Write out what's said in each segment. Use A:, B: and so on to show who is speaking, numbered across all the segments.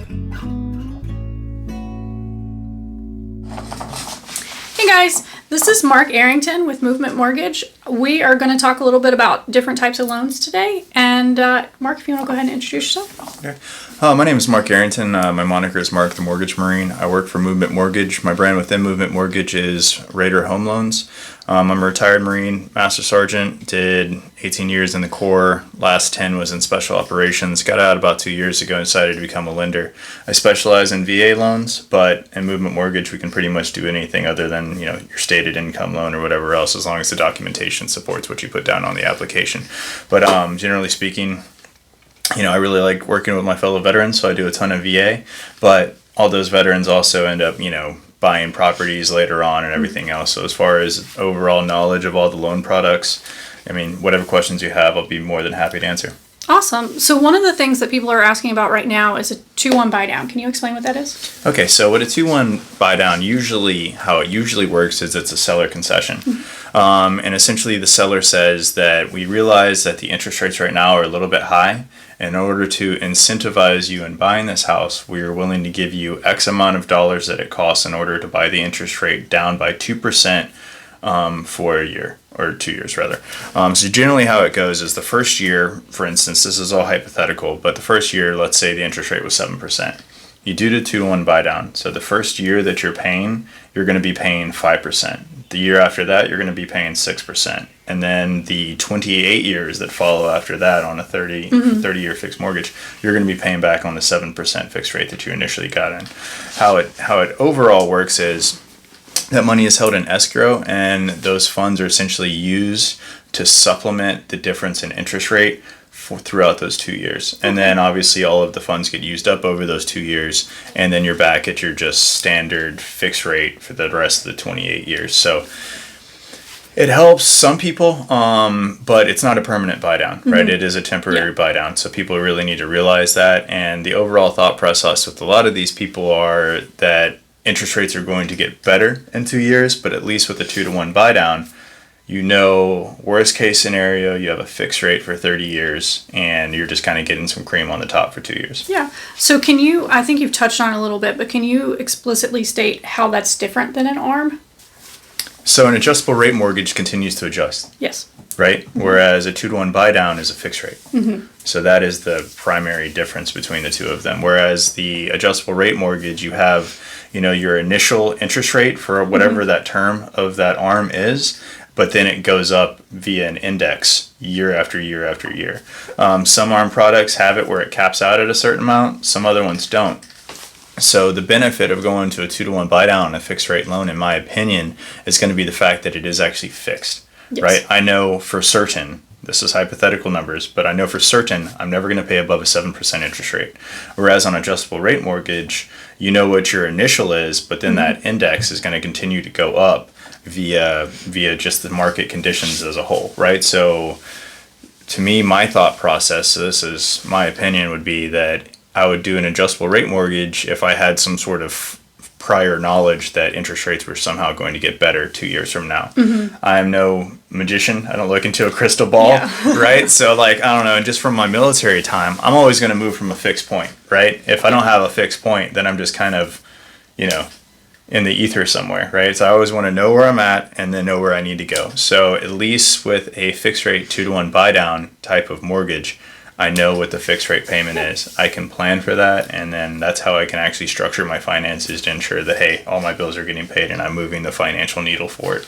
A: Hey guys, this is Marc Arrington with Movement Mortgage. We are going to talk a little bit about different types of loans today. And Marc, if you want to go ahead and introduce yourself.
B: Okay. My name is Marc Arrington. My moniker is Marc the Mortgage Marine. I work for Movement Mortgage. My brand within Movement Mortgage is REALTOR Home Loans. I'm a retired Marine, Master Sergeant, did 18 years in the Corps. Last 10 was in Special Operations. Got out about 2 years ago and decided to become a lender. I specialize in VA loans, but in Movement Mortgage, we can pretty much do anything other than, your stated income loan or whatever else, as long as the documentation supports what you put down on the application. But generally speaking, I really like working with my fellow veterans, so I do a ton of VA, but all those veterans also end up, buying properties later on and everything else. So as far as overall knowledge of all the loan products, whatever questions you have, I'll be more than happy to answer.
A: Awesome. So one of the things that people are asking about right now is a 2-1 buy down. Can you explain what that is?
B: Okay, so what a 2-1 buy down how it usually works is it's a seller concession. And essentially the seller says that we realize that the interest rates right now are a little bit high. In order to incentivize you in buying this house, we are willing to give you X amount of dollars that it costs in order to buy the interest rate down by 2% for a year, or 2 years rather. So generally how it goes is the first year, for instance, this is all hypothetical, but the first year, let's say the interest rate was 7%. You do the 2-1 buy down. So the first year that you're paying, you're going to be paying 5%. The year after that, you're going to be paying 6%. And then the 28 years that follow after that on a 30-year fixed mortgage, you're going to be paying back on the 7% fixed rate that you initially got in. How it overall works is that money is held in escrow, and those funds are essentially used to supplement the difference in interest rate throughout those 2 years. And then obviously all of the funds get used up over those 2 years, and then you're back at your just standard fixed rate for the rest of the 28 years. So it helps some people, but it's not a permanent buy down, right? It is a temporary buy down. So people really need to realize that. And the overall thought process with a lot of these people are that interest rates are going to get better in 2 years, but at least with a 2-1 buy down, worst case scenario, you have a fixed rate for 30 years and you're just kind of getting some cream on the top for 2 years.
A: Yeah. So I think you've touched on it a little bit, but can you explicitly state how that's different than an ARM?
B: So an adjustable rate mortgage continues to adjust.
A: Yes.
B: Right? Whereas a 2-1 buy down is a fixed rate. So that is the primary difference between the two of them. Whereas the adjustable rate mortgage, you have, your initial interest rate for whatever that term of that ARM is, but then it goes up via an index year after year after year. Some ARM products have it where it caps out at a certain amount. Some other ones don't. So the benefit of going to a 2-1 buy down on a fixed rate loan, in my opinion, is going to be the fact that it is actually fixed. Yes. Right? I know for certain, this is hypothetical numbers, but I know for certain I'm never going to pay above a 7% interest rate. Whereas on adjustable rate mortgage, you know what your initial is, but then that index is going to continue to go up via just the market conditions as a whole, right? So to me, my thought process, so this is my opinion, would be that I would do an adjustable rate mortgage if I had some sort of prior knowledge that interest rates were somehow going to get better 2 years from now. I'm no magician. I don't look into a crystal ball, right? So I don't know, just from my military time, I'm always going to move from a fixed point, right? If I don't have a fixed point, then I'm just kind of, in the ether somewhere, right? So I always want to know where I'm at and then know where I need to go. So at least with a fixed rate 2-1 buy down type of mortgage, I know what the fixed rate payment is. I can plan for that, and then that's how I can actually structure my finances to ensure that, hey, all my bills are getting paid and I'm moving the financial needle for it.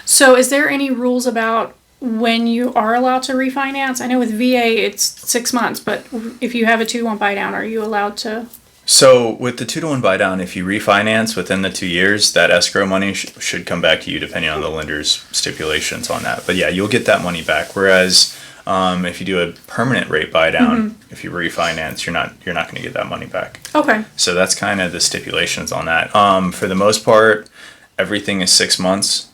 A: So is there any rules about when you are allowed to refinance? I know with VA it's 6 months, but if you have a 2-1 buy down, are you allowed to?
B: So with the 2-1 buy down, if you refinance within the 2 years, that escrow money should come back to you depending on the lender's stipulations on that. But yeah, you'll get that money back. Whereas if you do a permanent rate buy down, if you refinance, you're not going to get that money back.
A: Okay.
B: So that's kind of the stipulations on that. For the most part, everything is 6 months.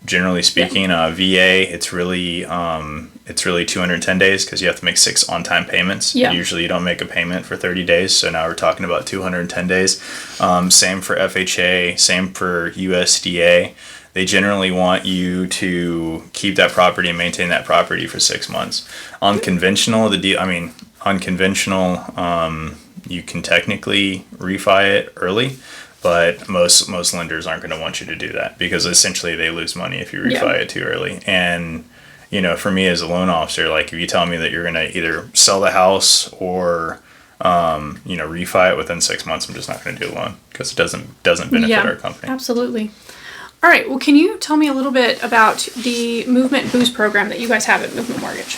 B: Generally speaking, VA, it's really 210 days because you have to make 6 on-time payments.
A: Yeah.
B: Usually you don't make a payment for 30 days, so now we're talking about 210 days. Same for FHA, same for USDA. They generally want you to keep that property and maintain that property for 6 months. Unconventional, You can technically refi it early, but most lenders aren't going to want you to do that because essentially they lose money if you refi it too early. And for me as a loan officer, like if you tell me that you're going to either sell the house or refi it within 6 months, I'm just not going to do a loan because it doesn't benefit our company.
A: Absolutely. All right. Well, can you tell me a little bit about the Movement Boost program that you guys have at Movement Mortgage?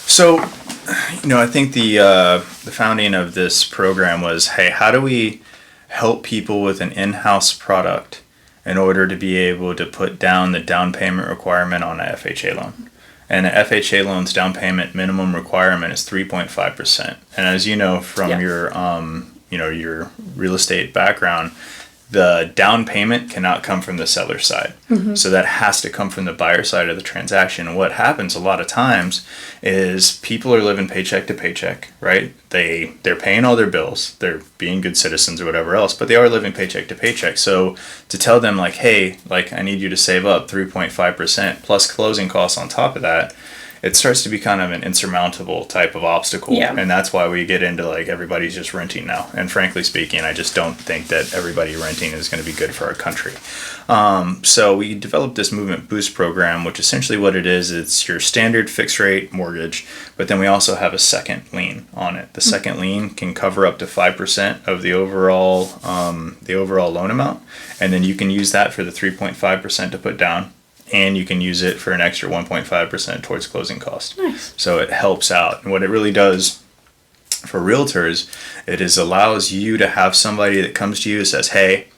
B: So, I think the founding of this program was, hey, how do we help people with an in-house product in order to be able to put down the down payment requirement on an FHA loan? And an FHA loan's down payment minimum requirement is 3.5%. And as you know from your your real estate background, the down payment cannot come from the seller side. So that has to come from the buyer side of the transaction. And what happens a lot of times is people are living paycheck to paycheck, right? They're paying all their bills, they're being good citizens or whatever else, but they are living paycheck to paycheck. So to tell them like, hey, like I need you to save up 3.5% plus closing costs on top of that, it starts to be kind of an insurmountable type of obstacle. And that's why we get into like everybody's just renting now. And frankly speaking, I just don't think that everybody renting is going to be good for our country. So we developed this Movement Boost program, which essentially what it is, it's your standard fixed rate mortgage, but then we also have a second lien on it. The second lien can cover up to 5% of the overall loan amount. And then you can use that for the 3.5% to put down. And you can use it for an extra 1.5% towards closing costs.
A: Nice.
B: So it helps out. And what it really does for realtors, it allows you to have somebody that comes to you and says, hey,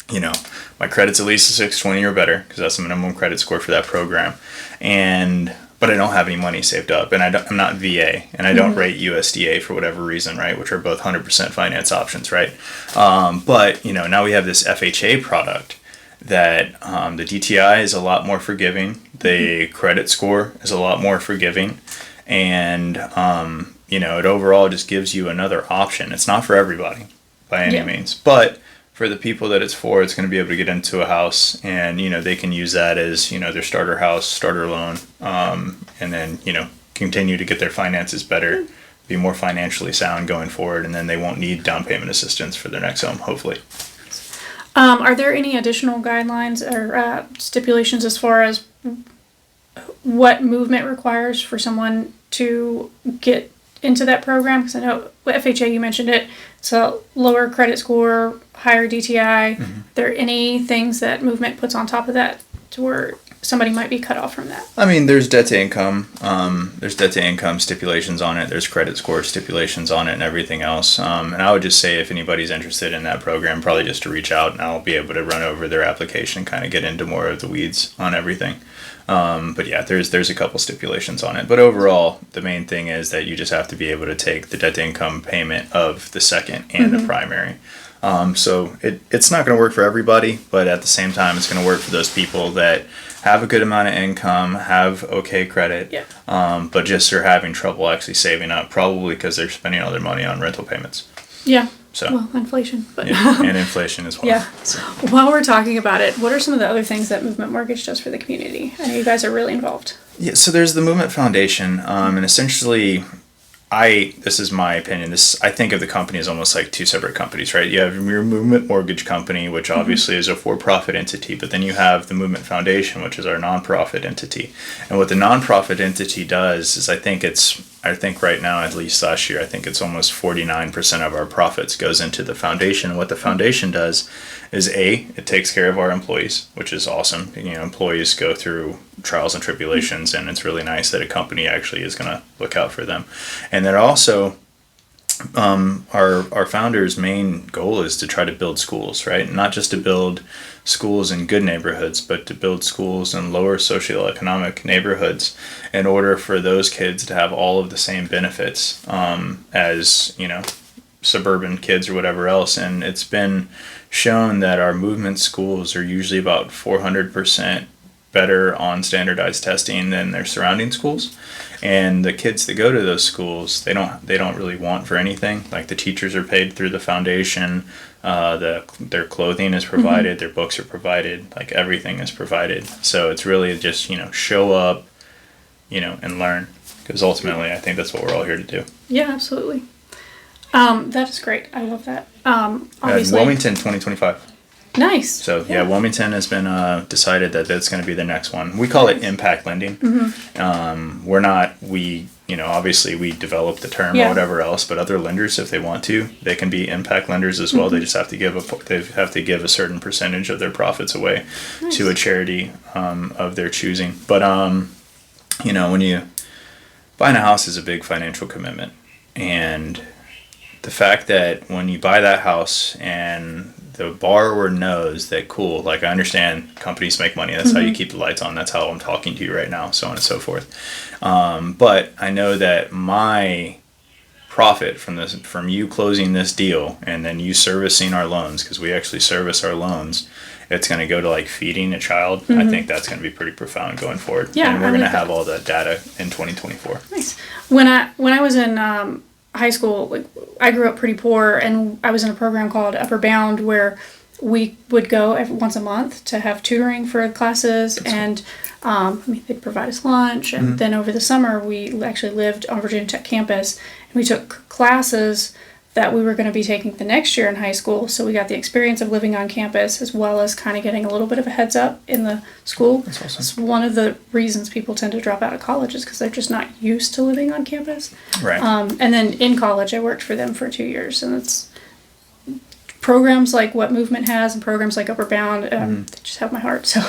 B: my credit's at least a 620 or better, because that's the minimum credit score for that program. But I don't have any money saved up, and I'm not VA, and I don't rate USDA for whatever reason, right? Which are both 100% finance options, right? But now we have this FHA product that the DTI is a lot more forgiving, the credit score is a lot more forgiving, and it overall just gives you another option. It's not for everybody by any means, but for the people that it's for, it's going to be able to get into a house, and they can use that as their starter house, starter loan, and then continue to get their finances better, be more financially sound going forward, and then they won't need down payment assistance for their next home, hopefully.
A: Are there any additional guidelines or stipulations as far as what Movement requires for someone to get into that program? Because I know with FHA, you mentioned it, so lower credit score, higher DTI. Are there any things that Movement puts on top of that to where somebody might be cut off from that?
B: I mean, there's debt to income. There's debt to income stipulations on it. There's credit score stipulations on it and everything else. And I would just say if anybody's interested in that program, probably just to reach out, and I'll be able to run over their application and kind of get into more of the weeds on everything. But yeah, there's a couple stipulations on it. But overall, the main thing is that you just have to be able to take the debt to income payment of the second and the primary. So it's not going to work for everybody, but at the same time, it's going to work for those people that have a good amount of income, have okay credit, but just are having trouble actually saving up, probably because they're spending all their money on rental payments.
A: Yeah.
B: So,
A: well, inflation. But
B: and inflation as well.
A: Yeah.
B: So.
A: While we're talking about it, what are some of the other things that Movement Mortgage does for the community? I know you guys are really involved.
B: Yeah, so there's the Movement Foundation, and essentially, this is my opinion, I think of the company as almost like two separate companies, right? You have your Movement Mortgage Company, which obviously is a for-profit entity, but then you have the Movement Foundation, which is our nonprofit entity. And what the nonprofit entity does is I think right now, at least last year, I think it's almost 49% of our profits goes into the foundation. And what the foundation does is it takes care of our employees, which is awesome. Employees go through trials and tribulations, and it's really nice that a company actually is going to look out for them. And then also, our founder's main goal is to try to build schools, right? Not just to build schools in good neighborhoods, but to build schools in lower socioeconomic neighborhoods in order for those kids to have all of the same benefits as suburban kids or whatever else. And it's been shown that our movement schools are usually about 400% better on standardized testing than their surrounding schools. And the kids that go to those schools, they don't really want for anything. Like the teachers are paid through the foundation, their clothing is provided, their books are provided, like everything is provided. So it's really just show up, and learn, because ultimately I think that's what we're all here to do.
A: Yeah, absolutely. That is great. I love that. Obviously.
B: Wilmington 2025.
A: Nice.
B: So yeah, Wilmington has been decided that that's going to be the next one. We call it impact lending. We're not obviously we developed the term or whatever else, but other lenders, if they want to, they can be impact lenders as well. They just have to give a certain percentage of their profits away to a charity of their choosing. But when you buying a house is a big financial commitment, and the fact that when you buy that house and the borrower knows that, cool, like I understand companies make money. That's how you keep the lights on. That's how I'm talking to you right now, so on and so forth. But I know that my profit from you closing this deal and then you servicing our loans, because we actually service our loans, it's going to go to like feeding a child. I think that's going to be pretty profound going forward.
A: Yeah,
B: and we're going to have all that data in 2024.
A: Nice. When I was in high school, I grew up pretty poor, and I was in a program called Upper Bound where we would go once a month to have tutoring for classes. That's and they'd provide us lunch, and then over the summer we actually lived on Virginia Tech campus, and we took classes that we were going to be taking the next year in high school. So we got the experience of living on campus as well as kind of getting a little bit of a heads up in the school.
B: That's awesome.
A: It's one of the reasons people tend to drop out of college is because they're just not used to living on campus.
B: Right.
A: And then in college, I worked for them for 2 years, and it's programs like what Movement has and programs like Upper Bound, they just have my heart. So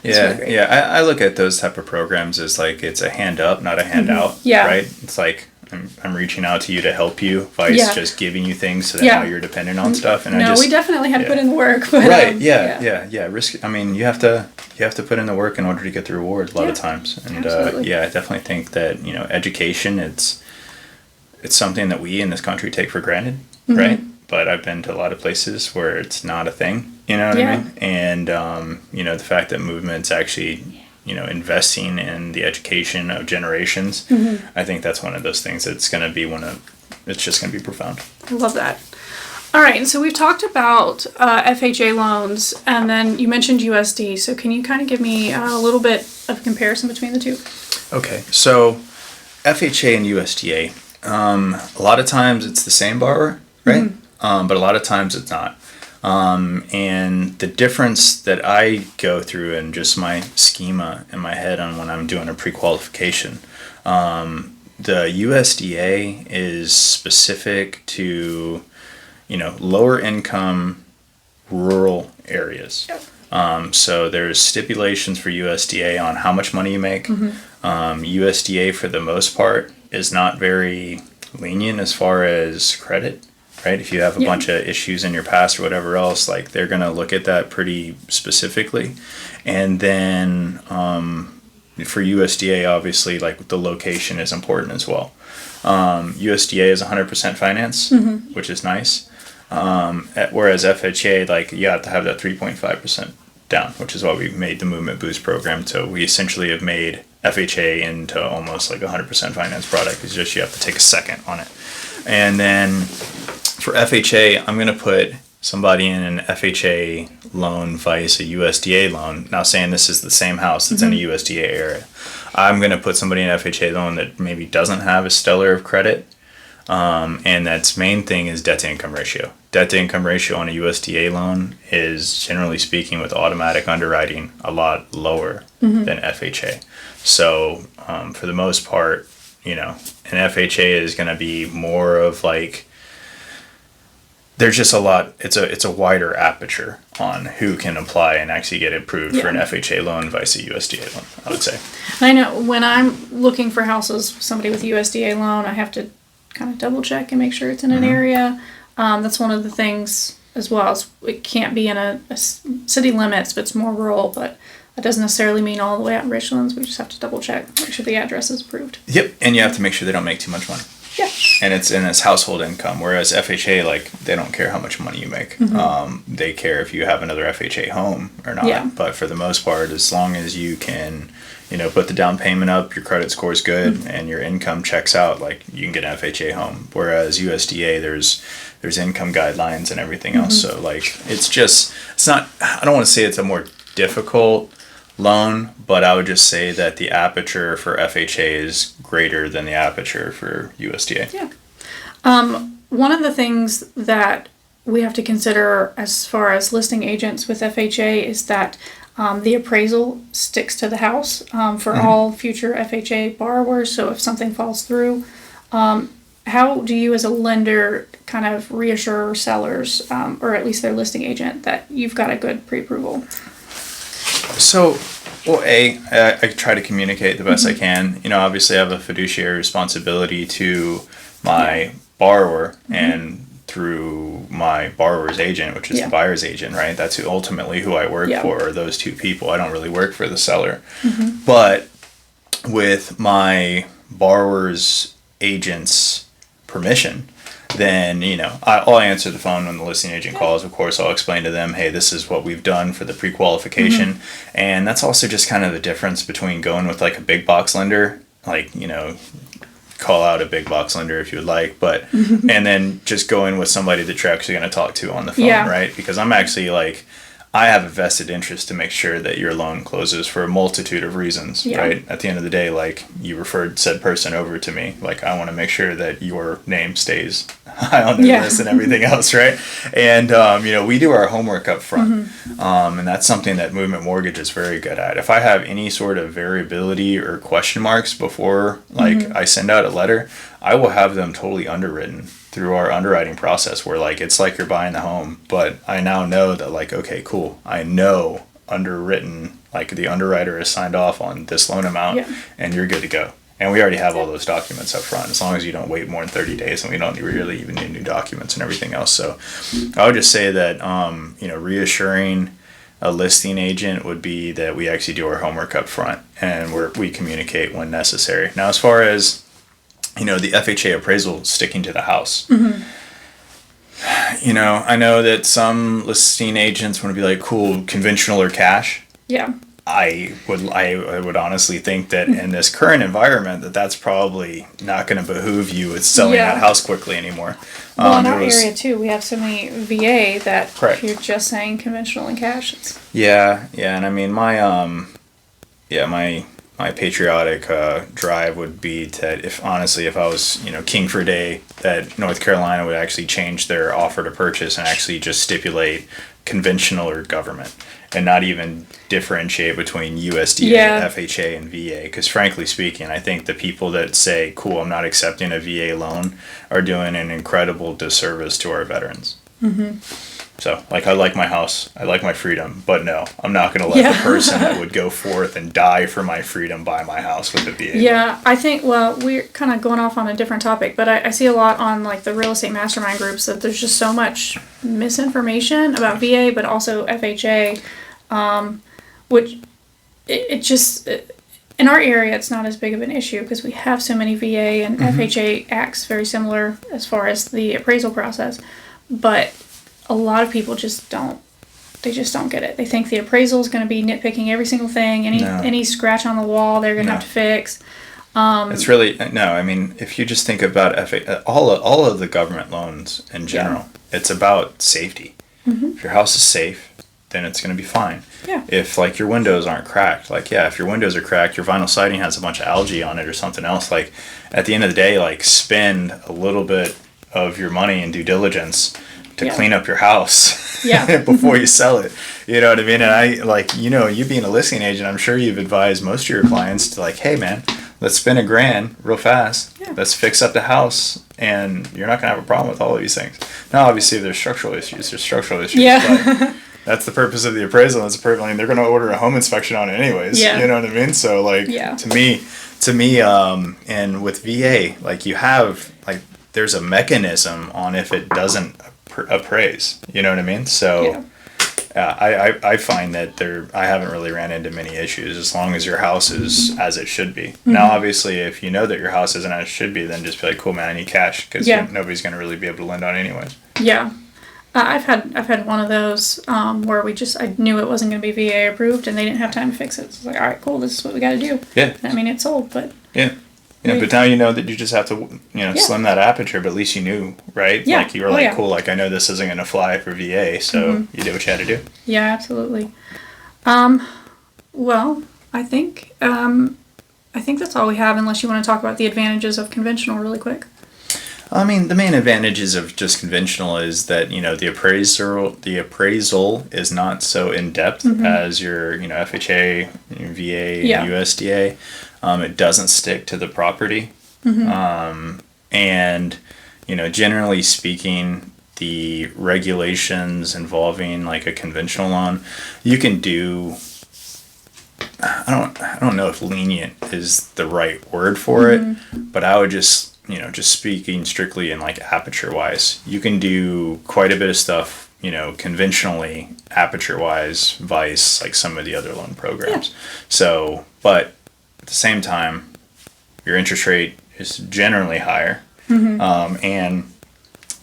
A: it's really great.
B: I look at those type of programs as like it's a hand up, not a handout.
A: Yeah.
B: Right. It's like I'm reaching out to you to help you, vice just giving you things so that now you're dependent on stuff. And
A: we definitely had to put in the work. But,
B: right. Risk. I mean, you have to put in the work in order to get the reward a lot of times. And I definitely think that education it's something that we in this country take for granted, right? But I've been to a lot of places where it's not a thing. You know what I mean? And the fact that Movement's actually investing in the education of generations, I think that's one of those things that's going to be it's just going to be profound.
A: I love that. All right, and so we've talked about FHA loans, and then you mentioned USD. So can you kind of give me a little bit of comparison between the two? Okay,
B: so FHA and USDA, a lot of times it's the same borrower, right? But a lot of times it's not. And the difference that I go through in just my schema in my head on when I'm doing a pre-qualification, the USDA is specific to, lower income rural areas. So there's stipulations for USDA on how much money you make. USDA for the most part is not very lenient as far as credit. Right? If you have a bunch of issues in your past or whatever else, like they're going to look at that pretty specifically. And then for USDA, obviously, like the location is important as well. USDA is 100% finance, which is nice. Whereas FHA, like you have to have that 3.5% down, which is why we made the Movement Boost program. So we essentially have made FHA into almost like a 100% finance product. It's just you have to take a second on it. And then for FHA, I'm going to put somebody in an FHA loan vice a USDA loan. Now saying this is the same house that's in a USDA area. I'm going to put somebody in an FHA loan that maybe doesn't have a stellar of credit. And that's main thing is debt to income ratio. Debt to income ratio on a USDA loan is generally speaking with automatic underwriting a lot lower than FHA. So for the most part, an FHA is going to be more of like, there's just a lot, it's a wider aperture on who can apply and actually get approved for an FHA loan versus a USDA loan, I would say.
A: I know when I'm looking for houses, somebody with a USDA loan, I have to kind of double check and make sure it's in an area. That's one of the things as well. It can't be in a city limits, but it's more rural, but that doesn't necessarily mean all the way out in Richlands. We just have to double check, make sure the address is approved.
B: Yep, and you have to make sure they don't make too much money.
A: Yeah.
B: And it's household income, whereas FHA, like, they don't care how much money you make. They care if you have another FHA home or not. Yeah. But for the most part, as long as you can, put the down payment up, your credit score is good, and your income checks out, like, you can get an FHA home. Whereas USDA, there's income guidelines and everything else. So, like, it's not, I don't want to say it's a more difficult loan, but I would just say that the aperture for FHA is greater than the aperture for USDA.
A: Yeah. One of the things that we have to consider as far as listing agents with FHA is that the appraisal sticks to the house for all future FHA borrowers. So if something falls through, how do you as a lender kind of reassure sellers, or at least their listing agent, that you've got a good pre-approval?
B: So, well, I try to communicate the best I can. Obviously I have a fiduciary responsibility to my borrower and through my borrower's agent, which is the buyer's agent, right? That's ultimately who I work for, are those two people. I don't really work for the seller. But with my borrower's agent's permission, then, I'll answer the phone when the listing agent calls. Of course, I'll explain to them, hey, this is what we've done for the pre-qualification. And that's also just kind of the difference between going with like a big box lender, like, call out a big box lender if you would like, but and then just go in with somebody that you're actually going to talk to on the phone, right? Because I'm actually I have a vested interest to make sure that your loan closes for a multitude of reasons, right? At the end of the day, you referred said person over to me, I want to make sure that your name stays high on the list and everything else, right? And we do our homework up front, and that's something that Movement Mortgage is very good at. If I have any sort of variability or question marks before I send out a letter, I will have them totally underwritten through our underwriting process, where it's like you're buying the home, but I now know that okay, cool, I know underwritten, the underwriter has signed off on this loan amount and you're good to go. And we already have all those documents up front, as long as you don't wait more than 30 days, and we don't really even need new documents and everything else. So I would just say that reassuring a listing agent would be that we actually do our homework up front and we communicate when necessary. Now, as far as the FHA appraisal sticking to the house. I know that some listing agents want to be cool, conventional or cash. Yeah. I would honestly think that in this current environment that's probably not going to behoove you with selling that house quickly anymore.
A: Well, in our area too, we have so many VA that if you're just saying conventional and cash.
B: And I mean my patriotic drive would be that if I was king for a day, that North Carolina would actually change their offer to purchase and actually just stipulate conventional or government and not even differentiate between USDA, FHA, and VA. Because frankly speaking, I think the people that say, cool, I'm not accepting a VA loan, are doing an incredible disservice to our veterans. So, I like my house, I like my freedom, but no, I'm not going to let the person that would go forth and die for my freedom buy my house with a VA.
A: Yeah, I think, we're kind of going off on a different topic, but I see a lot on, the real estate mastermind groups that there's just so much misinformation about VA, but also FHA, which it just... in our area, it's not as big of an issue because we have so many VA, and FHA acts very similar as far as the appraisal process, but a lot of people just don't get it. They think the appraisal is going to be nitpicking every single thing. Any scratch on the wall, they're going to have to fix.
B: It's really no. I mean, if you just think about all of the government loans in general, it's about safety. If your house is safe, then it's going to be fine. Yeah. If your windows aren't cracked, if your windows are cracked, your vinyl siding has a bunch of algae on it or something else. At the end of the day, spend a little bit of your money and due diligence to clean up your house before you sell it. You know what I mean? And I, you being a listing agent, I'm sure you've advised most of your clients to hey man, let's spend $1,000 real fast. Yeah. Let's fix up the house and you're not going to have a problem with all of these things. Now, obviously, if there's structural issues, but that's the purpose of the appraisal. That's they're going to order a home inspection on it anyways. Yeah. You know what I mean? So to me, and with VA, you have, there's a mechanism on if it doesn't appraise, you know what I mean? So I find that I haven't really ran into many issues as long as your house is as it should be. Now, obviously, if you know that your house isn't as it should be, then just be cool, man, I need cash, because nobody's going to really be able to lend on anyways.
A: Yeah. I've had one of those where I knew it wasn't going to be VA approved and they didn't have time to fix it. So it's all right, cool, this is what we got to do. Yeah. I mean, it's sold, but... Yeah. Yeah, but now you know that you just have to, slim that aperture, but at least you knew, right? Yeah. You were cool, I know this isn't going to fly for VA, so you did what you had to do. Yeah, absolutely. Well, I think that's all we have, unless you want to talk about the advantages of conventional really quick.
B: I mean, the main advantages of just conventional is that, the appraisal is not so in depth as your, FHA, your VA,
A: Yeah.
B: USDA. It doesn't stick to the property. And, generally speaking, the regulations involving like a conventional loan, you can do, I don't know if lenient is the right word for it, but I would just speaking strictly in like aperture wise, you can do quite a bit of stuff, conventionally aperture wise, vice like some of the other loan programs. So, but at the same time, your interest rate is generally higher. And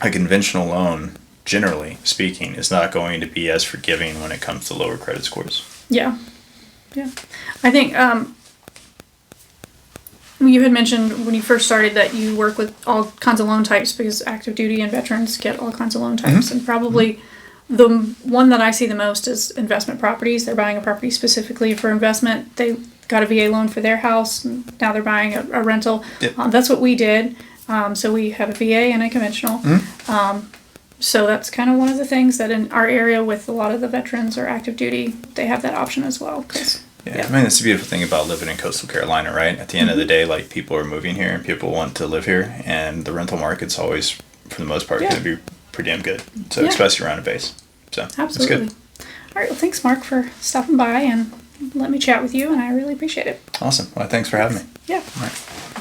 B: a conventional loan, generally speaking, is not going to be as forgiving when it comes to lower credit scores.
A: Yeah. I think you had mentioned when you first started that you work with all kinds of loan types because active duty and veterans get all kinds of loan types. And probably the one that I see the most is investment properties. They're buying a property specifically for investment. They got a VA loan for their house, and now they're buying a rental. That's what we did. So we have a VA and a conventional. So that's kind of one of the things that in our area with a lot of the veterans or active duty, they have that option as well.
B: I mean, that's the beautiful thing about living in coastal Carolina, right? At the end of the day, like, people are moving here and people want to live here, and the rental market's always, for the most part, going to be pretty damn good. So especially around a base. So
A: absolutely.
B: It's good.
A: All right. Well, thanks, Mark, for stopping by and let me chat with you, and I really appreciate it.
B: Awesome. Well, thanks for having me.
A: Yeah.
B: All right.